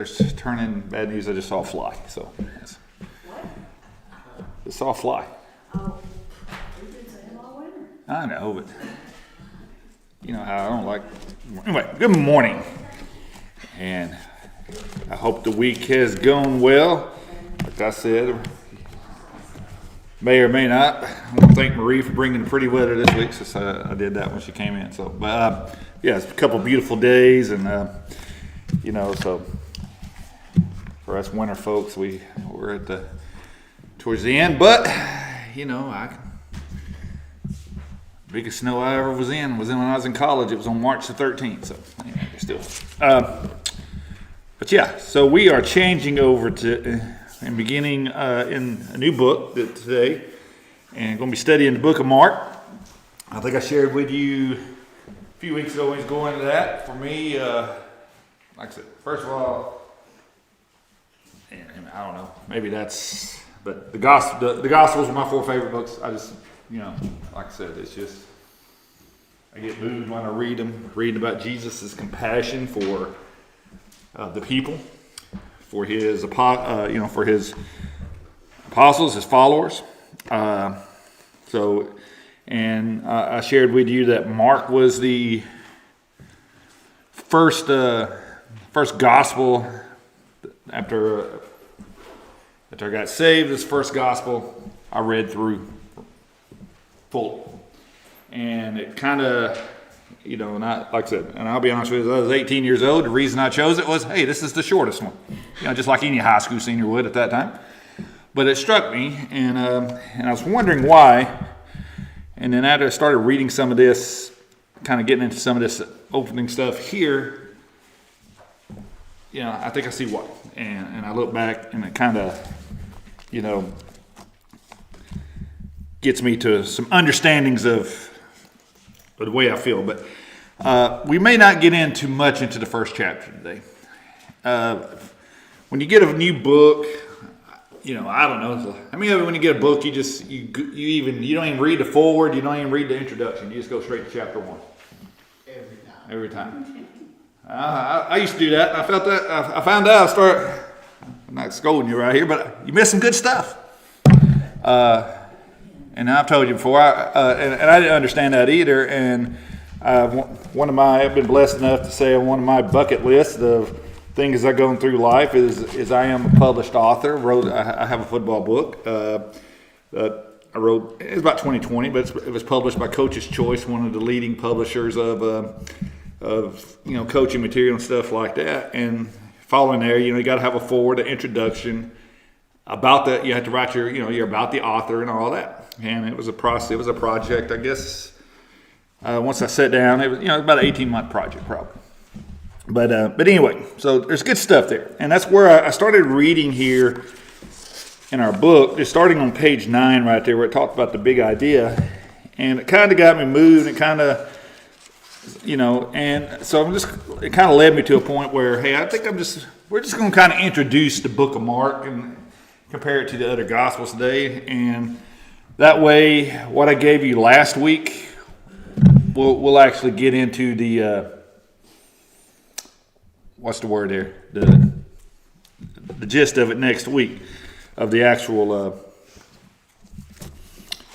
There's turning bad news. I just saw a fly. So, yes. What? Just saw a fly. Oh, we've been saying all winter. I know, but you know how I don't like. Anyway, good morning, and I hope the week has gone well. Like I said, may or may not. I want to thank Marie for bringing the pretty weather this week, since I did that when she came in. So, but yeah, it's a couple beautiful days, and so for us winter folks, we're at towards the end. But biggest snow I ever was in when I was in college. It was on March the 13th. So still. But yeah, so we are changing over to and beginning in a new book today, and going to be studying the book of Mark. I think I shared with you a few weeks ago when we was going into that. For me, like I said, first of all, and I don't know, maybe that's, but the Gospels are my four favorite books. I just, like I said, it's just, I get moved when I read them, reading about Jesus' compassion for the people, for his apostles, his followers. I shared with you that Mark was the first gospel after I got saved. This first gospel I read through fully, and it kind of, not like I said, and I'll be honest with you, I was 18 years old. The reason I chose it was, hey, this is the shortest one, just like any high school senior would at that time. But it struck me, and I was wondering why. And then after I started reading some of this, kind of getting into some of this opening stuff here, I think I see why. And I look back, and it kind of, gets me to some understandings of the way I feel. But we may not get in too much into the first chapter today. When you get a new book, I don't know. I mean, when you get a book, you don't even read the foreword, you don't even read the introduction. You just go straight to chapter 1. Every time. I used to do that. I felt that. I found out. I'm not scolding you right here, but you missed some good stuff. And I've told you before, and I didn't understand that either. And I've been blessed enough to say on one of my bucket lists of things I go through life is I am a published author. I have a football book that I wrote. It was about 2020, but it was published by Coach's Choice, one of the leading publishers of coaching material and stuff like that. And following there, you got to have a foreword, an introduction. About that, you have to write you're about the author and all that. And it was a process. It was a project, I guess. Once I sat down, it was about an 18-month project, probably. But anyway, so there's good stuff there, and that's where I started reading here in our book. Just starting on page 9, right there, where it talked about the big idea, and it kind of got me moved. It kind of, and so it kind of led me to a point where, hey, I think we're just going to kind of introduce the book of Mark and compare it to the other Gospels today, and that way, what I gave you last week, we'll actually get into the what's the word there? The gist of it next week of the actual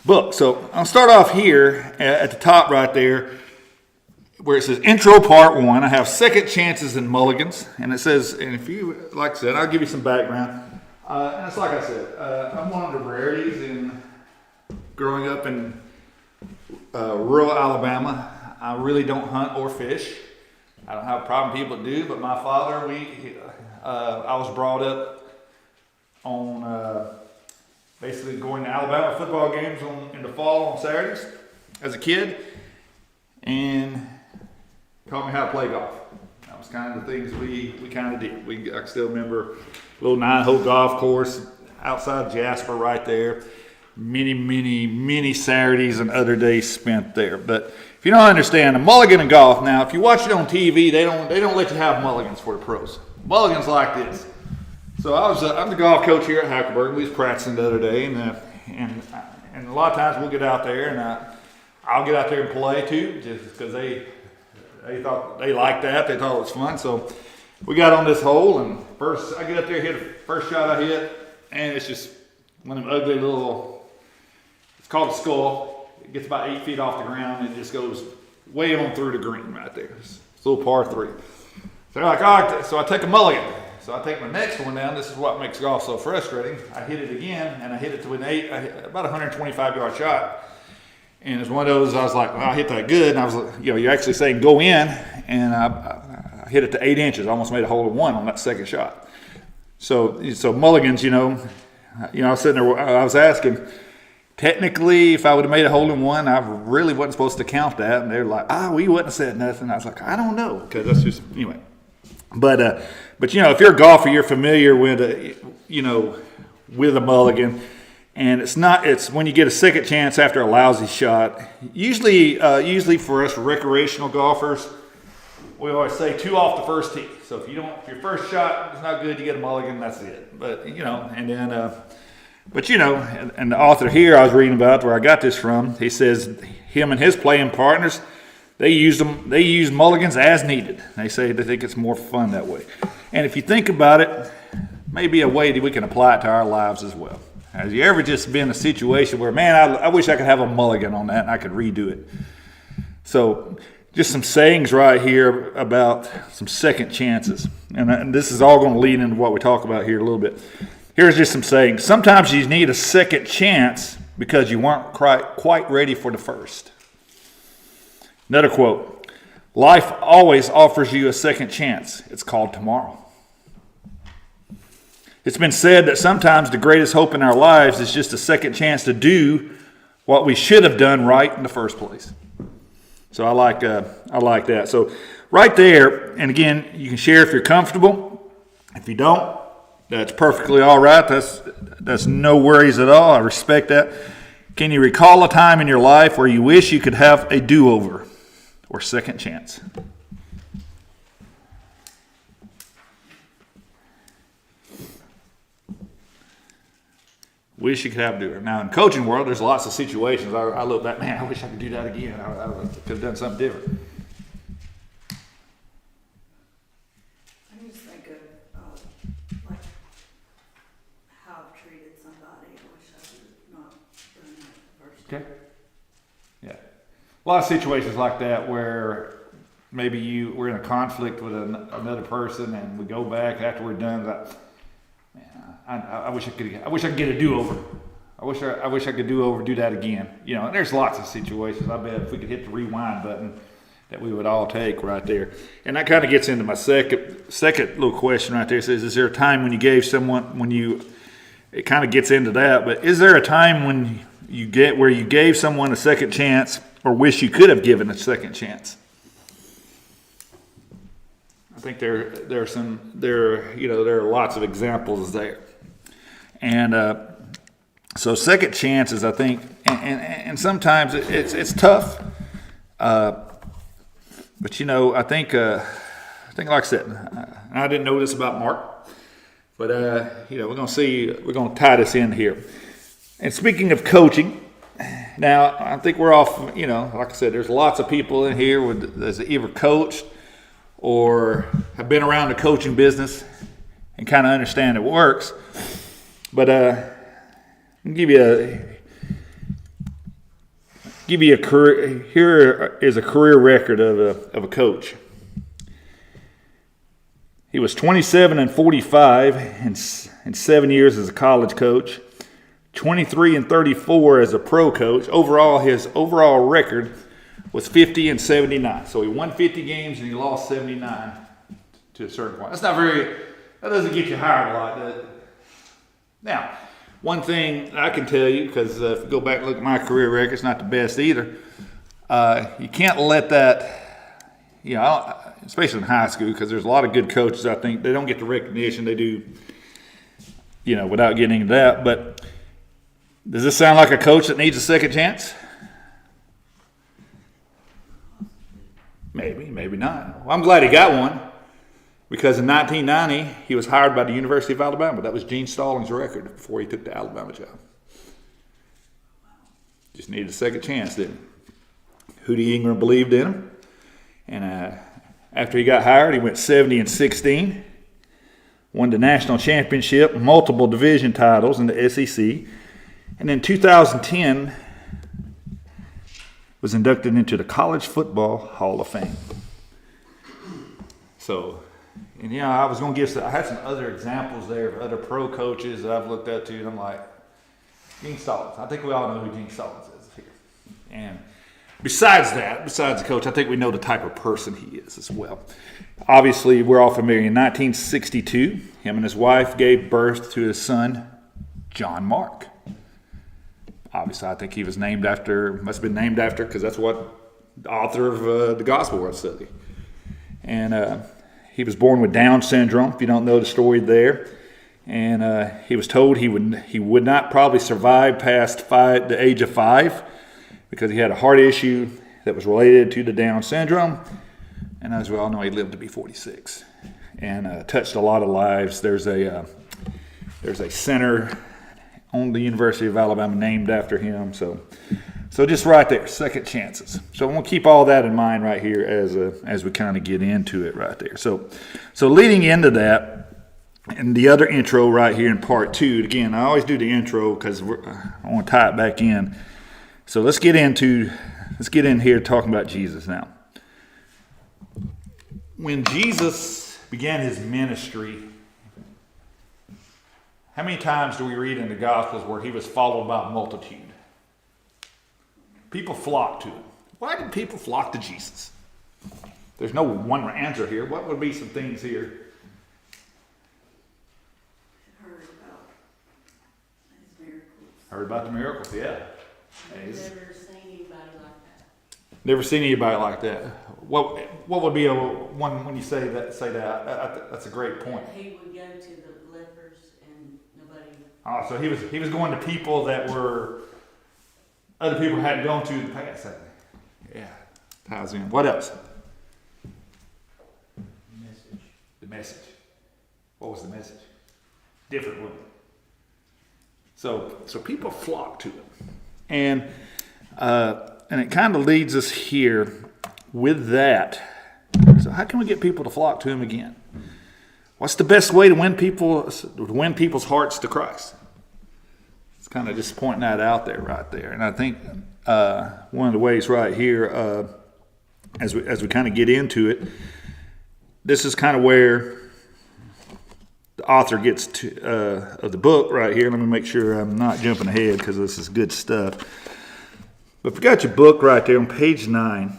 book. So I'll start off here at the top right there, where it says Intro Part 1. I have second chances and mulligans, and it says, and if you, like I said, I'll give you some background. And it's like I said, I'm one of the rarities in growing up in rural Alabama. I really don't hunt or fish. I don't have a problem people do, but my father, I was brought up on basically going to Alabama football games in the fall on Saturdays as a kid, and taught me how to play golf. That was kind of the things we kind of did. I can still remember a little 9-hole golf course outside Jasper right there. Many Saturdays and other days spent there. But if you don't understand, a mulligan in golf, now if you watch it on TV, they don't let you have mulligans for the pros. Mulligans like this. So I'm the golf coach here at Hackleburg. We was practicing the other day, and a lot of times we'll get out there, and I'll get out there and play too, just because they thought they liked that. They thought it was fun. So we got on this hole, and first I get up there, hit the first shot I hit, and it's just one of them ugly little, it's called a skull. It gets about 8 feet off the ground, and it just goes way on through the green right there. It's a little par 3. So they're like, all right, so I take a mulligan. So I take my next one down. This is what makes golf so frustrating. I hit it again, and I hit it to about a 125-yard shot. And it's one of those, I was like, well, I hit that good. And I was like, you're actually saying go in, and I hit it to 8 inches. I almost made a hole in one on that second shot. So mulligans, I was sitting there, I was asking, technically, if I would have made a hole in one, I really wasn't supposed to count that. And they're like, well, you wouldn't have said nothing. I was like, I don't know, because that's just, anyway. But if you're a golfer, you're familiar with with a mulligan, and it's when you get a second chance after a lousy shot. Usually for us recreational golfers, we always say 2 off the first tee. So if your first shot is not good, you get a mulligan. That's it. But and the author here I was reading about, where I got this from, he says him and his playing partners, they use mulligans as needed. They say they think it's more fun that way. And if you think about it, maybe a way that we can apply it to our lives as well. Has you ever just been in a situation where, man, I wish I could have a mulligan on that and I could redo it? So just some sayings right here about some second chances. And this is all going to lead into what we talk about here a little bit. Here's just some sayings. Sometimes you need a second chance because you weren't quite ready for the first. Another quote, life always offers you a second chance. It's called tomorrow. It's been said that sometimes the greatest hope in our lives is just a second chance to do what we should have done right in the first place. So I like that. So right there, and again, you can share if you're comfortable. If you don't, that's perfectly all right. That's no worries at all. I respect that. Can you recall a time in your life where you wish you could have a do-over or second chance? Wish you could have a do-over. Now, in coaching world, there's lots of situations. I look back, man, I wish I could do that again. I could have done something different. I just think of like how I've treated somebody. I wish I would not done that first. Okay. Yeah. A lot of situations like that where maybe we're in a conflict with another person, and we go back after we're done. Like, man, I wish I could get a do-over. I wish I could do that again. And there's lots of situations. I bet if we could hit the rewind button, that we would all take right there. And that kind of gets into my second little question right there. It says, is there a time when you gave someone it kind of gets into that, but is there a time when you gave someone a second chance or wish you could have given a second chance? I think there are lots of examples there. And so second chances, I think, and sometimes it's tough. But I think like I said, and I didn't know this about Mark, but we're going to tie this in here. And speaking of coaching, now I think we're off. Like I said, there's lots of people in here that's either coached or have been around the coaching business and kind of understand it works. But I'll give you a career. Here is a career record of a coach. He was 27-45 in 7 years as a college coach, 23-34 as a pro coach. His overall record was 50-79. So he won 50 games and he lost 79 to a certain point. That doesn't get you hired a lot, does it? Now, one thing I can tell you, because if you go back and look at my career record, it's not the best either. You can't let that, especially in high school, because there's a lot of good coaches, I think. They don't get the recognition they do, without getting into that. But does this sound like a coach that needs a second chance? Maybe, maybe not. Well, I'm glad he got one, because in 1990, he was hired by the University of Alabama. That was Gene Stallings' record before he took the Alabama job. Just needed a second chance, didn't he? Hootie Ingram believed in him. And After he got hired, he went 70-16, won the national championship, multiple division titles in the SEC, and in 2010 was inducted into the College Football Hall of Fame. So, and yeah, I was going to give I had some other examples there of other pro coaches that I've looked at too, and I'm like, Gene Stallings. I think we all know who Gene Stallings is here. And besides the coach, I think we know the type of person he is as well. Obviously, we're all familiar. In 1962, him and his wife gave birth to his son, John Mark. Obviously, I think he was must have been named after, because that's what the author of the Gospel was studying. And he was born with Down syndrome, if you don't know the story there. And he was told he would not probably survive past the age of 5 because he had a heart issue that was related to the Down syndrome. And as we all know, he lived to be 46 and touched a lot of lives. There's a center on the University of Alabama named after him. So just right there, second chances. So I'm going to keep all that in mind right here as we kind of get into it right there. So leading into that, and the other intro right here in part 2, again, I always do the intro because I want to tie it back in. So let's get in here talking about Jesus now. When Jesus began his ministry, how many times do we read in the Gospels where he was followed by a multitude? People flocked to him. Why did people flock to Jesus? There's no one answer here. What would be some things here? Heard about the miracles, yeah. I've never seen anybody like that. Never seen anybody like that. What would be one when you say that? That's a great point. He would go to the lepers and nobody. Oh, so he was going to people that were other people hadn't gone to in the past. Yeah, ties in. What else? The message. What was the message? Different one. So people flock to him, and it kind of leads us here with that. So how can we get people to flock to him again? What's the best way to win people's hearts to Christ? It's kind of just pointing that out there, right there. And I think one of the ways right here, as we kind of get into it, this is kind of where the author gets to of the book right here. Let me make sure I'm not jumping ahead because this is good stuff. But if you got your book right there on page 9,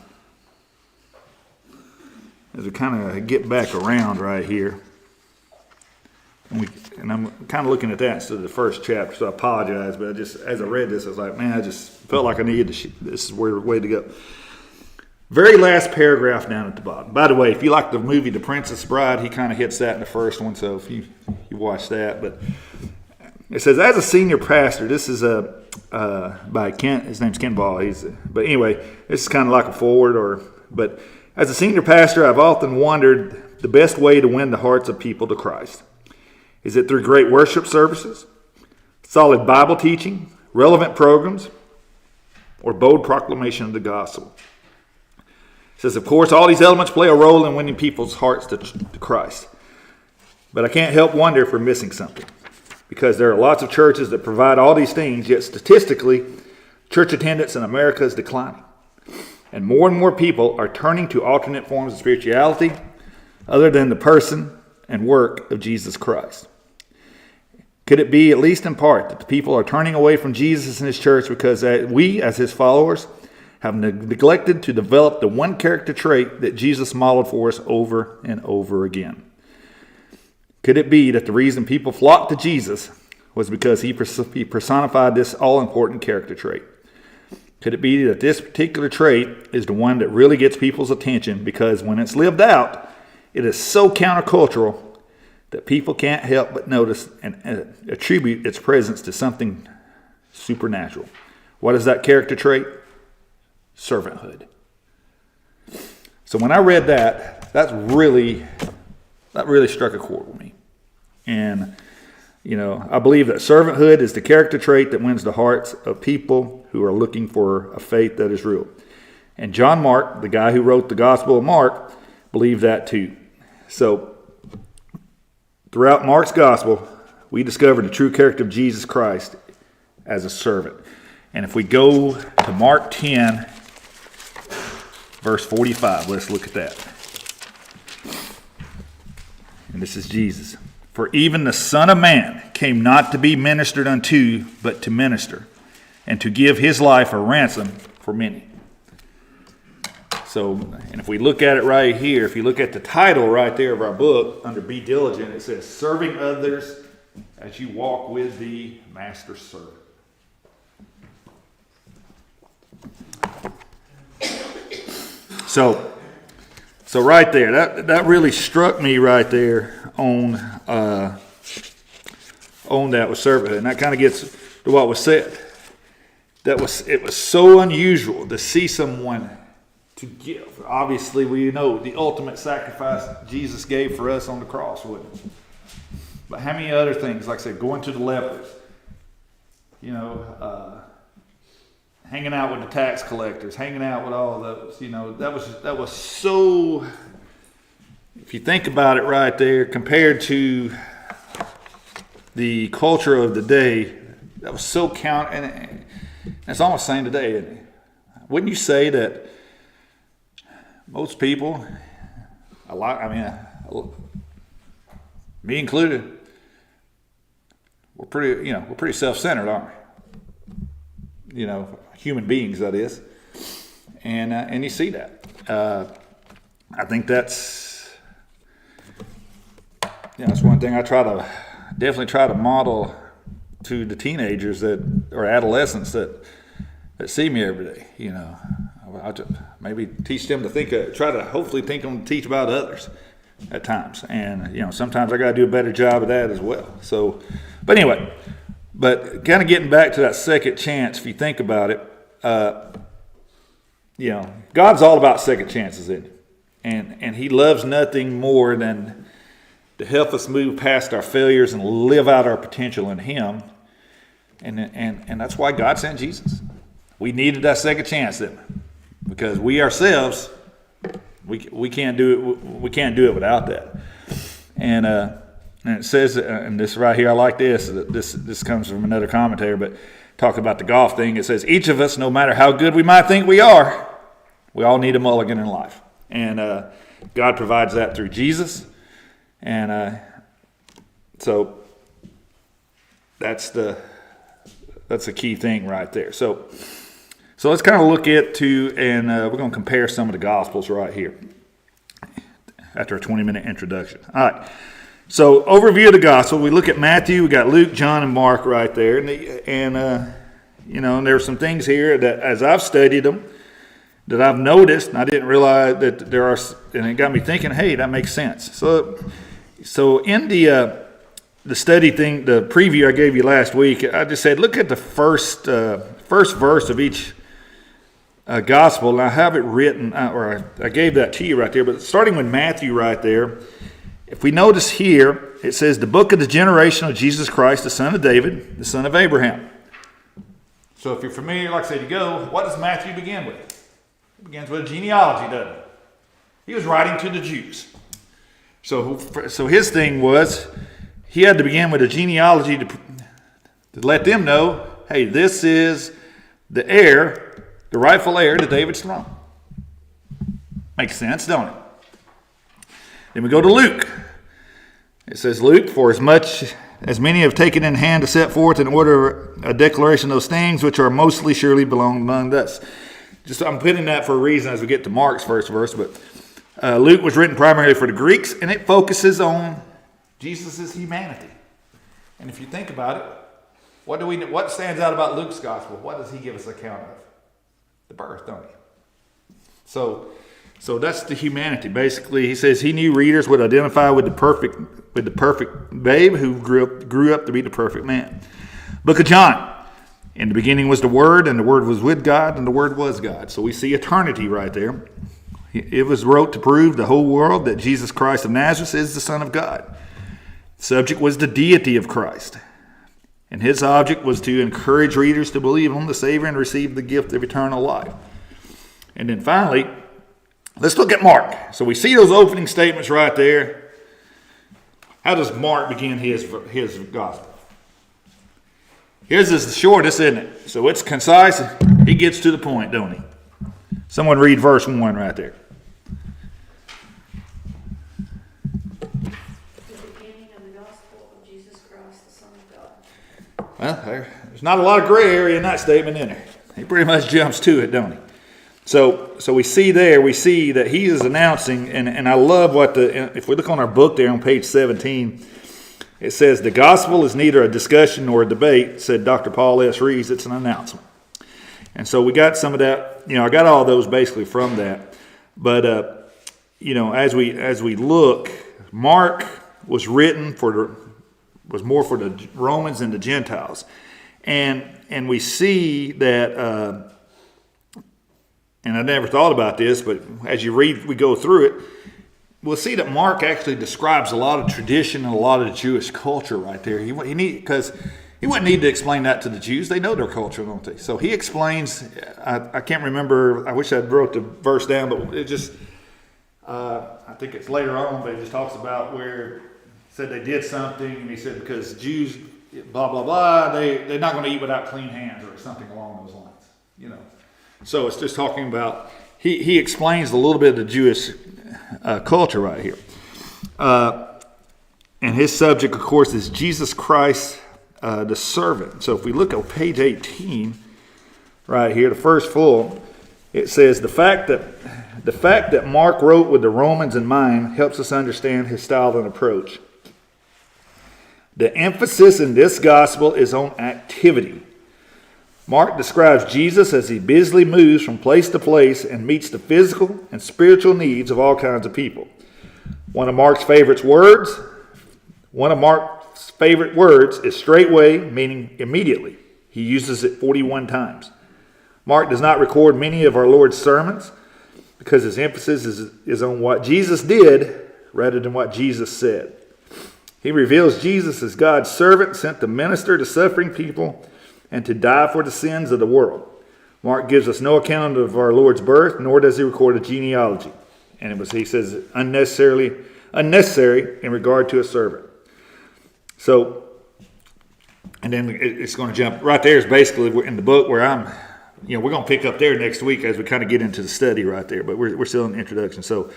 as we kind of get back around right here, and I'm kind of looking at that instead of the first chapter, so I apologize. But as I read this, I was like, man, I just felt like I needed to. This is where the way to go. Very last paragraph down at the bottom. By the way, if you like the movie The Princess Bride, he kind of hits that in the first one, so if you watch that. But it says, as a senior pastor, this is by Kent, his name's Ken Ball. But anyway, this is kind of like a forward. But as a senior pastor, I've often wondered the best way to win the hearts of people to Christ. Is it through great worship services, solid Bible teaching, relevant programs, or bold proclamation of the gospel? It says, of course, all these elements play a role in winning people's hearts to Christ. But I can't help wonder if we're missing something. Because there are lots of churches that provide all these things, yet statistically, church attendance in America is declining. And more people are turning to alternate forms of spirituality other than the person and work of Jesus Christ. Could it be, at least in part, that the people are turning away from Jesus and his church because we, as his followers, have neglected to develop the one character trait that Jesus modeled for us over and over again? Could it be that the reason people flocked to Jesus was because he personified this all-important character trait? Could it be that this particular trait is the one that really gets people's attention because when it's lived out, it is so countercultural that people can't help but notice and attribute its presence to something supernatural? What is that character trait? Servanthood. So when I read that really struck a chord with me. And, I believe that servanthood is the character trait that wins the hearts of people who are looking for a faith that is real. And John Mark, the guy who wrote the Gospel of Mark, believe that too. So, throughout Mark's gospel, we discover the true character of Jesus Christ as a servant. And if we go to Mark 10, verse 45, let's look at that. And this is Jesus. For even the Son of Man came not to be ministered unto, but to minister, and to give his life a ransom for many. So, and if we look at it right here, if you look at the title right there of our book, under Be Diligent, it says, Serving Others as You Walk with the Master's Servant. So right there, that really struck me right there on that with servanthood, and that kind of gets to what was said. It was so unusual to see someone to give. Obviously, we know the ultimate sacrifice Jesus gave for us on the cross, wouldn't it? But how many other things, like I said, going to the lepers, hanging out with the tax collectors, hanging out with all those, that was so, if you think about it right there, compared to the culture of the day, that was so and it's almost the same today, isn't it? Wouldn't you say that most people, me included, we're pretty self-centered, aren't we? Human beings, that is, and you see that. I think that's one thing I definitely try to model to the teenagers or adolescents that see me every day. I maybe teach them to hopefully teach about others at times, and sometimes I got to do a better job of that as well. So, but anyway. But kind of getting back to that second chance, if you think about it, God's all about second chances, isn't he? And he loves nothing more than to help us move past our failures and live out our potential in him. And that's why God sent Jesus. We needed that second chance, didn't we? Because we ourselves, we can't do it. We can't do it without that. And it says, and this right here, I like this. This comes from another commentator, but talk about the golf thing. It says, each of us, no matter how good we might think we are, we all need a mulligan in life. And God provides that through Jesus. And so that's the key thing right there. So let's kind of look at and we're going to compare some of the Gospels right here after a 20-minute introduction. All right. So, overview of the gospel. We look at Matthew, we got Luke, John, and Mark right there. And there are some things here that, as I've studied them, that I've noticed, and I didn't realize that there are, and it got me thinking, hey, that makes sense. So in the study thing, the preview I gave you last week, I just said, look at the first verse of each gospel, and I have it written, or I gave that to you right there, but starting with Matthew right there, if we notice here, it says, the book of the generation of Jesus Christ, the son of David, the son of Abraham. So if you're familiar, like I said, what does Matthew begin with? It begins with a genealogy, doesn't it? He was writing to the Jews. So his thing was, he had to begin with a genealogy to let them know, hey, this is the rightful heir to David's throne. Makes sense, don't it? Then we go to Luke. It says, Luke, for as much as many have taken in hand to set forth in order a declaration of those things which are mostly surely belong among us. I'm putting that for a reason as we get to Mark's first verse, but Luke was written primarily for the Greeks, and it focuses on Jesus' humanity. And if you think about it, what stands out about Luke's gospel? What does he give us account of? The birth, don't he? So that's the humanity. Basically, he says he knew readers would identify with the perfect babe who grew up to be the perfect man. Book of John. In the beginning was the Word, and the Word was with God, and the Word was God. So we see eternity right there. It was wrote to prove the whole world that Jesus Christ of Nazareth is the Son of God. The subject was the deity of Christ. And his object was to encourage readers to believe on the Savior and receive the gift of eternal life. And then finally, Let's look at Mark. So we see those opening statements right there. How does Mark begin his gospel? His is the shortest, isn't it? So it's concise. He gets to the point, don't he? Someone read verse 1 right there. The beginning of the gospel of Jesus Christ, the Son of God. Well, there's not a lot of gray area in that statement in there. He pretty much jumps to it, don't he? So we see that he is announcing, and I love if we look on our book there on page 17, it says, the gospel is neither a discussion nor a debate, said Dr. Paul S. Rees. It's an announcement. And so we got some of that, I got all those basically from that. But, as we look, Mark was written was more for the Romans and the Gentiles. And we see that, and I never thought about this, but as we go through it, we'll see that Mark actually describes a lot of tradition and a lot of Jewish culture right there. Because he wouldn't need to explain that to the Jews. They know their culture, don't they? So he explains, I can't remember, I wish I wrote the verse down, but it just, I think it's later on, but it just talks about where it said they did something, and he said because Jews, blah, blah, blah, they're not going to eat without clean hands or something along those lines, So it's just talking about, he explains a little bit of the Jewish culture right here. And his subject, of course, is Jesus Christ, the servant. So if we look at page 18, right here, the first full, it says, the fact that Mark wrote with the Romans in mind helps us understand his style and approach. The emphasis in this gospel is on activity. Mark describes Jesus as he busily moves from place to place and meets the physical and spiritual needs of all kinds of people. One of Mark's favorite words is straightway, meaning immediately. He uses it 41 times. Mark does not record many of our Lord's sermons because his emphasis is on what Jesus did rather than what Jesus said. He reveals Jesus as God's servant sent to minister to suffering people and to die for the sins of the world. Mark gives us no account of our Lord's birth, nor does he record a genealogy. And he says, unnecessary in regard to a servant. So, and then it's going to jump, right there is basically in the book where we're going to pick up there next week as we kind of get into the study right there, but we're still in the introduction. So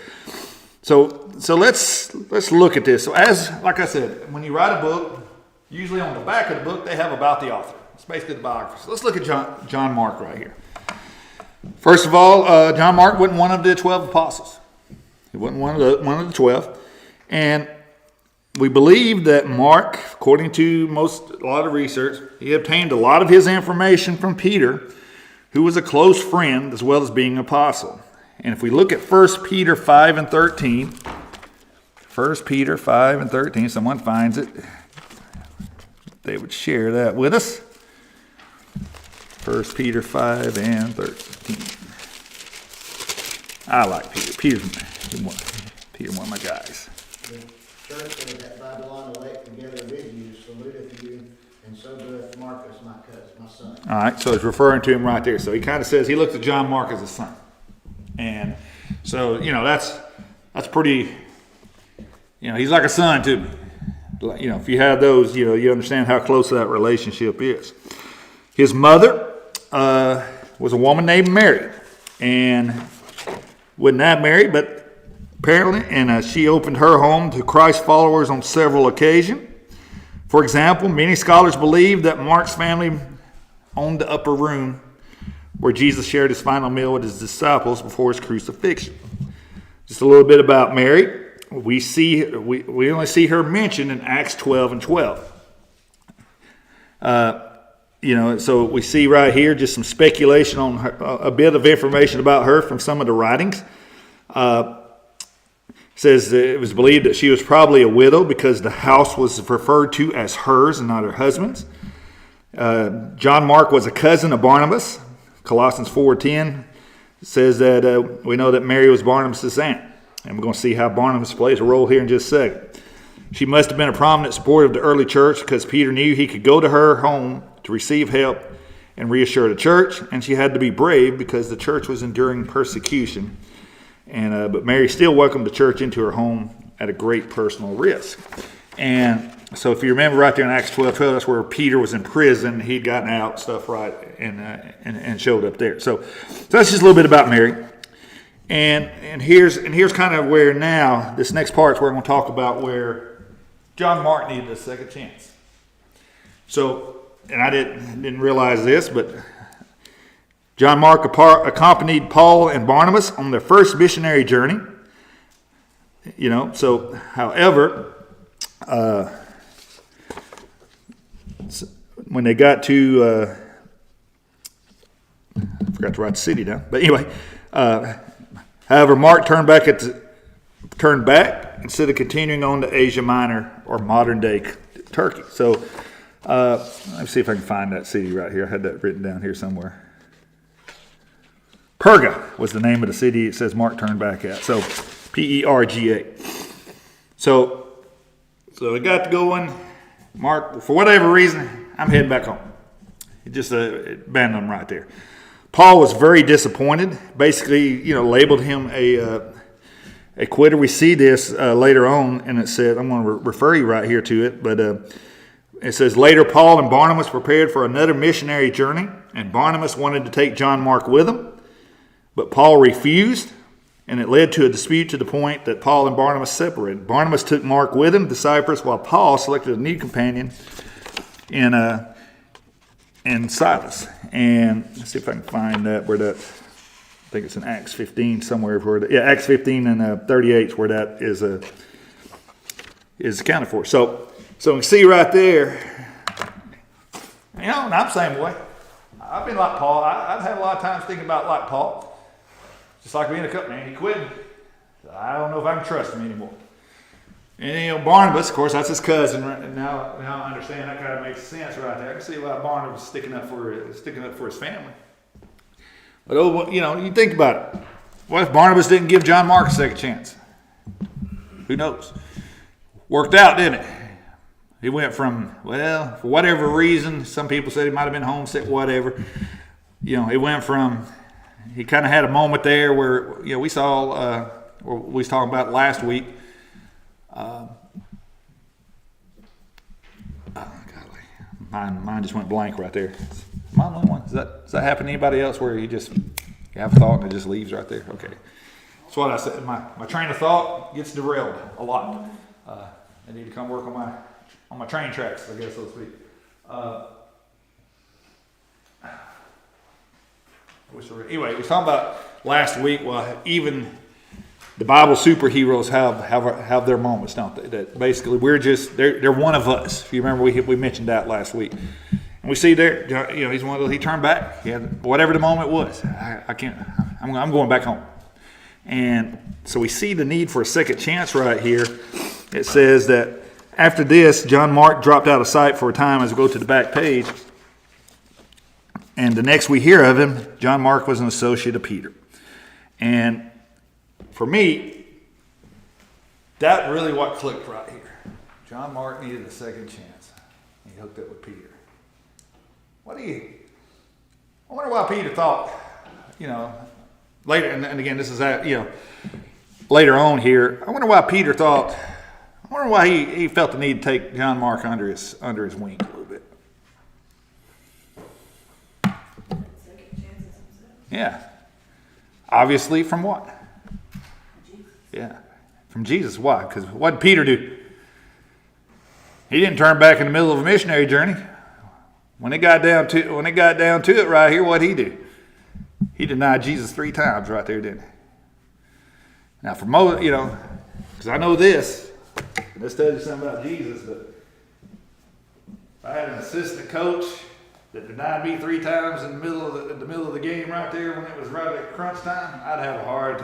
let's look at this. So like I said, when you write a book, usually on the back of the book, they have about the author. It's basically the biography. So let's look at John Mark right here. First of all, John Mark wasn't one of the 12 apostles. He wasn't one of the 12. And we believe that Mark, according to a lot of research, he obtained a lot of his information from Peter, who was a close friend as well as being an apostle. And if we look at 1 Peter 5 and 13, 1 Peter 5 and 13, someone finds it, they would share that with us. 1 Peter 5 and 13. I like Peter. Peter's one of my guys. The church that is at Babylon elect together with you saluteth you, and so doeth Marcus, my cousin, my son. All right, so it's referring to him right there. So he kind of says he looked at John Mark as a son. And so, that's pretty, he's like a son to me. If you have those, you understand how close that relationship is. His mother was a woman named Mary, and wasn't that married, but apparently, and she opened her home to Christ followers on several occasions. For example, many scholars believe that Mark's family owned the upper room where Jesus shared his final meal with his disciples before his crucifixion. Just a little bit about Mary. We only see her mentioned in Acts 12 and 12. So we see right here just some speculation on her, a bit of information about her from some of the writings. Says that it was believed that she was probably a widow because the house was referred to as hers and not her husband's. John Mark was a cousin of Barnabas. Colossians 4:10 says that we know that Mary was Barnabas' aunt. And we're going to see how Barnabas plays a role here in just a second. She must have been a prominent supporter of the early church because Peter knew he could go to her home to receive help and reassure the church. And she had to be brave because the church was enduring persecution. But Mary still welcomed the church into her home at a great personal risk. And so if you remember right there in Acts 12:12, that's where Peter was in prison. He'd gotten out, stuff right, and showed up there. So that's just a little bit about Mary. And here's kind of where now, this next part is where I'm going to talk about where John Mark needed a second chance. So, and I didn't realize this, but John Mark accompanied Paul and Barnabas on their first missionary journey. However, when they got to, I forgot to write the city down, but anyway, however, Mark turned back instead of continuing on to Asia Minor or modern day Turkey. So let's see if I can find that city right here. I had that written down here somewhere. Perga was the name of the city it says Mark turned back at. So Perga. So we got going. Mark, for whatever reason, I'm heading back home. He just abandoned them right there. Paul was very disappointed. Basically, labeled him a quitter. We see this later on, and it said, I'm going to refer you right here to it, but it says, later Paul and Barnabas prepared for another missionary journey, and Barnabas wanted to take John Mark with him, but Paul refused, and it led to a dispute to the point that Paul and Barnabas separated. Barnabas took Mark with him to Cyprus, while Paul selected a new companion in Silas. And let's see if I can find that where that. I think it's in Acts 15 somewhere. Acts 15 and 38 where that is accounted for. So we can see right there. And I'm the same way. I've been like Paul. I've had a lot of times thinking about like Paul. Just like being a cook, man. He quit. I don't know if I can trust him anymore. And Barnabas, of course, that's his cousin. Right? Now I understand that kind of makes sense right there. I can see why Barnabas sticking up for his family. But you think about it. What if Barnabas didn't give John Mark a second chance? Who knows? Worked out, didn't it? He went from, for whatever reason, some people said he might have been homesick, whatever. He went from, he kind of had a moment there where, we saw, we was talking about last week. Mine just went blank right there. Am I the only one? Does that happen to anybody else where you have a thought and it just leaves right there? Okay. That's what I said. My train of thought gets derailed a lot. I need to come work on my train tracks, I guess, so to speak. Anyway, we was talking about last week. Well, even the Bible superheroes have their moments, don't they? That basically they're one of us. If you remember, we mentioned that last week. And we see there, he's one of those. He turned back. He had whatever the moment was. I can't. I'm going back home. And so we see the need for a second chance right here. It says that after this, John Mark dropped out of sight for a time. As we go to the back page, and the next we hear of him, John Mark was an associate of Peter. And for me, that really what clicked right here. John Mark needed a second chance. He hooked up with Peter. I wonder why Peter thought, later, and again, this is later on here. I wonder why Peter thought. I wonder why he felt the need to take John Mark under his wing a little bit. Yeah. Obviously, from what? Yeah, from Jesus. Why? Because what did Peter do? He didn't turn back in the middle of a missionary journey. When it got down to it right here, what did he do? He denied Jesus 3 times right there, didn't he? Now, for most, because I know this tells you something about Jesus, but if I had an assistant coach that denied me 3 times in the middle of the game right there when it was right at crunch time, I'd have a hard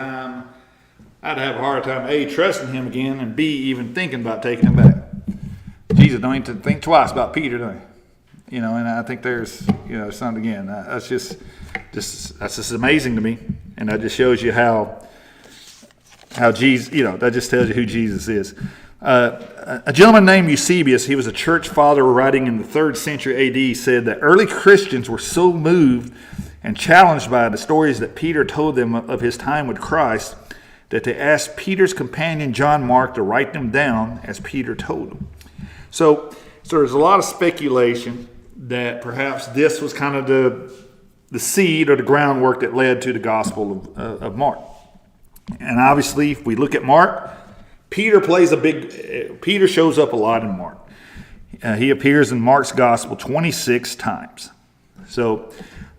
time, A, trusting him again, and B, even thinking about taking him back. Jesus don't even think twice about Peter, do he? And I think there's, something again. That's just amazing to me, and that just shows you how Jesus, that just tells you who Jesus is. A gentleman named Eusebius, he was a church father writing in the 3rd century AD, said that early Christians were so moved and challenged by the stories that Peter told them of his time with Christ that they asked Peter's companion John Mark to write them down as Peter told them. So there's a lot of speculation that perhaps this was kind of the seed or the groundwork that led to the Gospel of Mark. And obviously, if we look at Mark, Peter shows up a lot in Mark. He appears in Mark's Gospel 26 times. So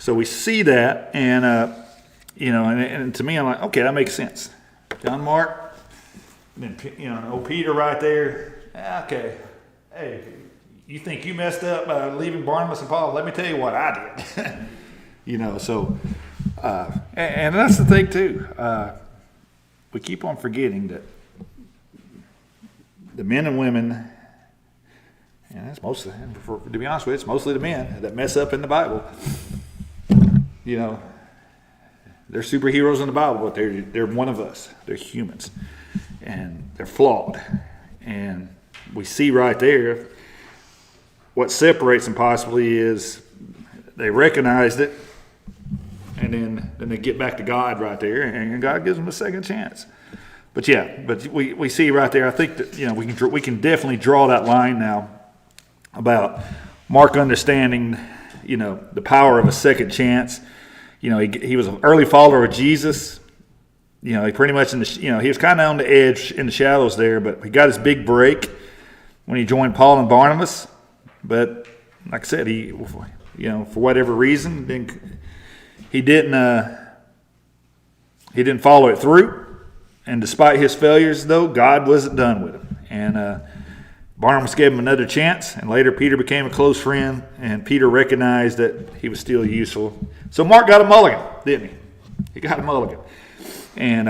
we see that, and and to me, I'm like, okay, that makes sense. John Mark, then Peter right there. Okay, hey, you think you messed up by leaving Barnabas and Paul? Let me tell you what I did. And that's the thing too. We keep on forgetting that the men and women, and that's mostly, to be honest with you, it's mostly the men that mess up in the Bible. They're superheroes in the Bible, but they're one of us. They're humans, and they're flawed. And we see right there what separates them possibly is they recognized it, and then they get back to God right there, and God gives them a second chance. But we see right there. I think that we can definitely draw that line now about Mark understanding the power of a second chance. He was an early follower of Jesus. He pretty much he was kind of on the edge in the shadows there, but he got his big break when he joined Paul and Barnabas. But like I said, he for whatever reason, he didn't follow it through. And despite his failures, though, God wasn't done with him. And Barnabas gave him another chance, and later Peter became a close friend, and Peter recognized that he was still useful. So Mark got a mulligan, didn't he? He got a mulligan. And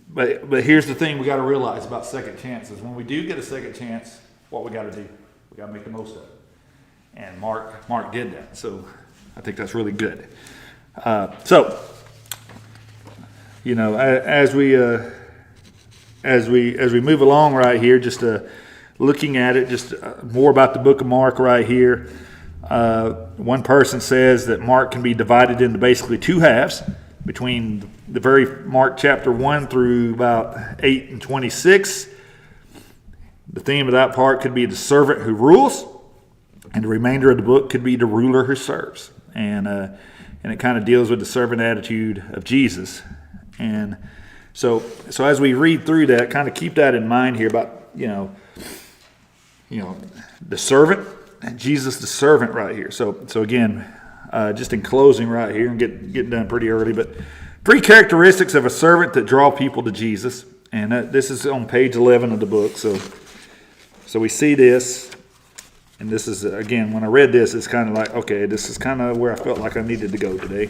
but here's the thing we got to realize about second chances. When we do get a second chance, what we got to do? We got to make the most of it. And Mark did that. So I think that's really good. As we move along right here, just looking at it, just more about the book of Mark right here. One person says that Mark can be divided into basically two halves, between the very Mark chapter 1 through about 8 and 26. The theme of that part could be the servant who rules, and the remainder of the book could be the ruler who serves. And it kind of deals with the servant attitude of Jesus. And so as we read through that, kind of keep that in mind here about, the servant, and Jesus the servant right here. So again, just in closing right here, and getting done pretty early, but 3 characteristics of a servant that draw people to Jesus. And this is on page 11 of the book. So we see this, and this is, again, when I read this, it's kind of like, okay, this is kind of where I felt like I needed to go today.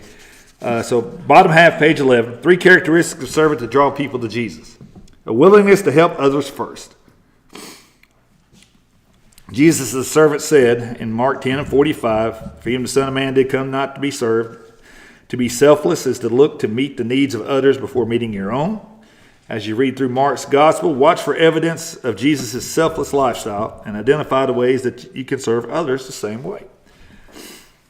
So bottom half, page 11, 3 characteristics of a servant that draw people to Jesus. A willingness to help others first. Jesus, the servant, said in Mark 10:45, "For him the Son of Man did come not to be served. To be selfless is to look to meet the needs of others before meeting your own." As you read through Mark's gospel, watch for evidence of Jesus' selfless lifestyle and identify the ways that you can serve others the same way.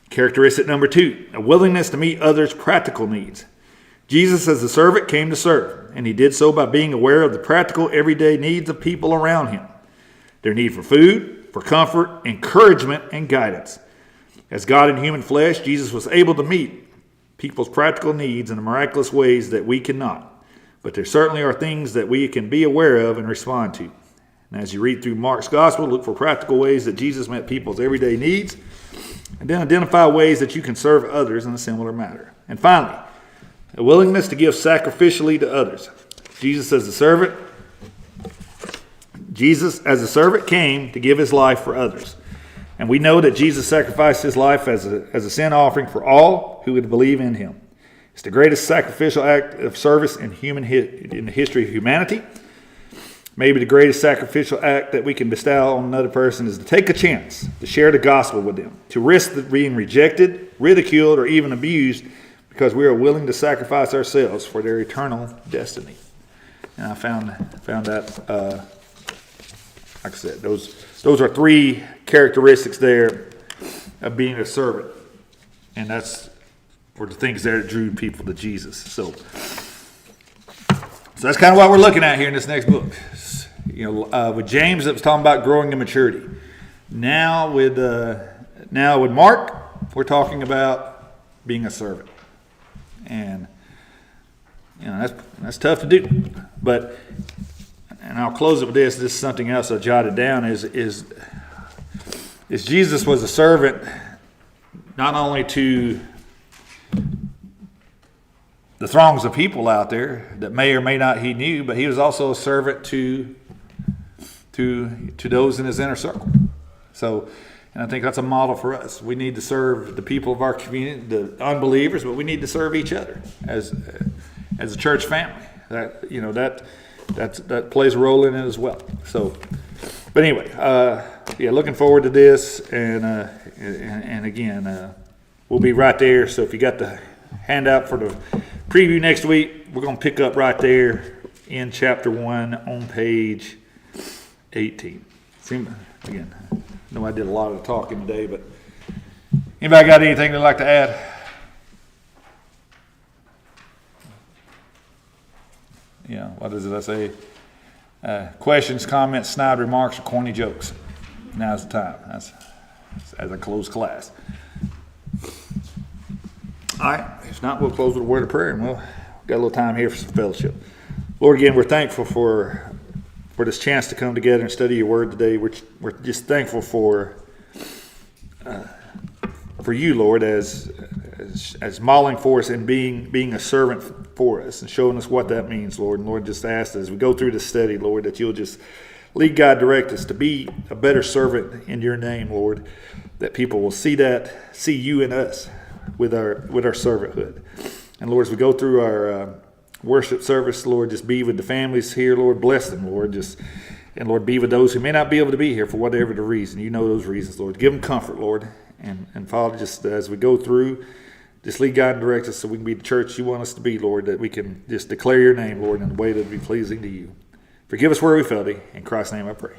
Characteristic number 2, a willingness to meet others' practical needs. Jesus, as a servant, came to serve, and he did so by being aware of the practical, everyday needs of people around him. Their need for food, for comfort, encouragement, and guidance. As God in human flesh, Jesus was able to meet people's practical needs in miraculous ways that we cannot. But there certainly are things that we can be aware of and respond to. And as you read through Mark's gospel, look for practical ways that Jesus met people's everyday needs, and then identify ways that you can serve others in a similar manner. And finally, a willingness to give sacrificially to others. Jesus as a servant came to give his life for others. And we know that Jesus sacrificed his life as a sin offering for all who would believe in him. It's the greatest sacrificial act of service in the history of humanity. Maybe the greatest sacrificial act that we can bestow on another person is to take a chance to share the gospel with them, to risk being rejected, ridiculed, or even abused because we are willing to sacrifice ourselves for their eternal destiny. And I found that, like I said, those are 3 characteristics there of being a servant. And that's were the things there that drew people to Jesus. So So that's kind of what we're looking at here in this next book. You know, with James, it was talking about growing in maturity. Now with Mark, we're talking about being a servant, and you know that's tough to do. But and I'll close it with this. This is something else I jotted down. Is Jesus was a servant not only to the throngs of people out there that may or may not he knew, but he was also a servant to those in his inner circle. So, and I think that's a model for us. We need to serve the people of our community, the unbelievers, but we need to serve each other as a church family. That, you know, that plays a role in it as well. So, but anyway, yeah, looking forward to this, and again, we'll be right there. So if you got the handout for the preview next week, we're going to pick up right there in chapter 1 on page 18. Again, I know I did a lot of talking today, but anybody got anything they'd like to add? Yeah, what does it I say? Questions, comments, snide remarks, or corny jokes. Now's the time. That's as I close class. All right. If not, we'll close with a word of prayer, and we'll got a little time here for some fellowship. Lord, again, we're thankful for this chance to come together and study your word today. We're just thankful for you, Lord, as modeling for us and being a servant for us and showing us what that means, Lord. And Lord, just ask as we go through this study, Lord, that you'll just lead, guide, direct us to be a better servant in your name, Lord, that people will see you in us with our servanthood. And Lord, as we go through our worship service, Lord, just be with the families here, Lord, bless them, Lord, and Lord, be with those who may not be able to be here for whatever the reason. You know those reasons, Lord. Give them comfort, Lord, and Father, just as we go through, just lead, guide, and direct us so we can be the church you want us to be, Lord, that we can just declare your name, Lord, in a way that will be pleasing to you. Forgive us where we failed thee. In Christ's name I pray.